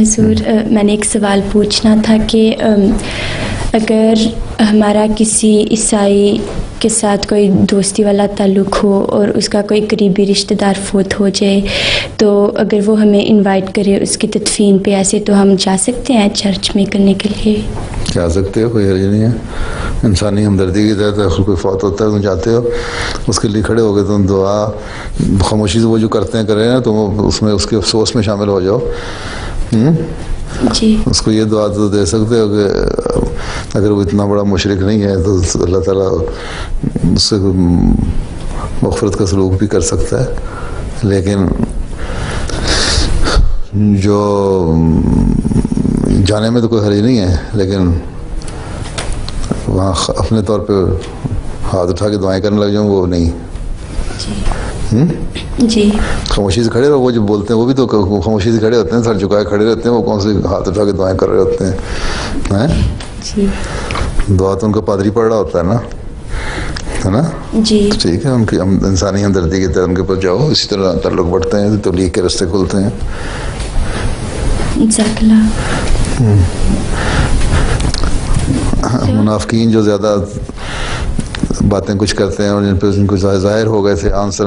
حضور میں نے ایک سوال پوچھنا تھا کہ اگر ہمارا کسی عیسائی کے ساتھ کوئی دوستی والا تعلق ہو اور اس کا کوئی قریبی رشتہ دار فوت ہو جائے تو اگر وہ ہمیں انوائٹ کرے اس کی تدفین پہ ایسے تو ہم جا سکتے ہیں چرچ میں کرنے کے لیے؟ جا سکتے ہو، کوئی حرج نہیں ہے. انسانی ہمدردی کی تحت کوئی فوت ہوتا ہے تم جاتے ہو اس کے لیے کھڑے ہو گئے، تم دعا خاموشی سے وہ جو کرتے ہیں کریں نا، تم اس میں اس کے افسوس میں شامل ہو جاؤ. جی اس کو یہ دعا تو دے سکتے ہو کہ اگر وہ اتنا بڑا مشرک نہیں ہے تو اللہ تعالیٰ اس سے مغفرت کا سلوک بھی کر سکتا ہے. لیکن جو جانے میں تو کوئی حرج نہیں ہے، لیکن وہاں اپنے طور پہ ہاتھ اٹھا کے دعائیں کرنے لگ جاؤں وہ نہیں. جی خاموشی سے کھڑے رہو. وہ جو بولتے ہیں وہ بھی تو خاموشی سے کھڑے ہوتے ہیں، سر جھکائے کھڑے رہتے ہیں. وہ کون سے ہاتھ اٹھا کے دعائیں کر رہے ہوتے ہیں؟ جی دعا تو ان کا پادری پڑھ رہا ہوتا ہے نا، ہے نا. جی ٹھیک ہے، ان کی انسانی ہمدردی کے تحت ان کے پاس جاؤ. اسی طرح تعلق بڑھتے ہیں تو لیگ کے رستے کھلتے ہیں. جزاک اللہ. منافقین جو زیادہ باتیں کچھ کرتے ہیں اور جن پہ ان کو ظاہر ہو گئے تھے آنسر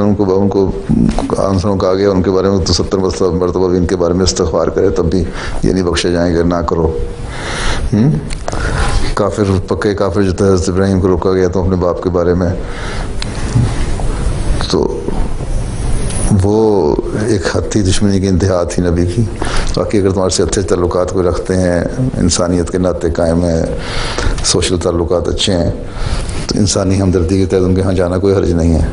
آنسروں کا آگے ان کے بارے میں تو 70 مرتبہ بھی ان کے بارے میں استغفار کرے تب بھی یہ نہیں بخشے جائیں گے. نہ کرو. کافر پکے کافر جو تھے حضرت ابراہیم کو روکا گیا تو اپنے باپ کے بارے میں، تو وہ ایک حد تھی دشمنی کی انتہا تھی نبی کی. باقی اگر تمہارے سے اچھے تعلقات کوئی رکھتے ہیں، انسانیت کے ناطے قائم ہیں، سوشل تعلقات اچھے ہیں، تو انسانی ہمدردی کے تحت ان کے ہاں جانا کوئی حرج نہیں ہے.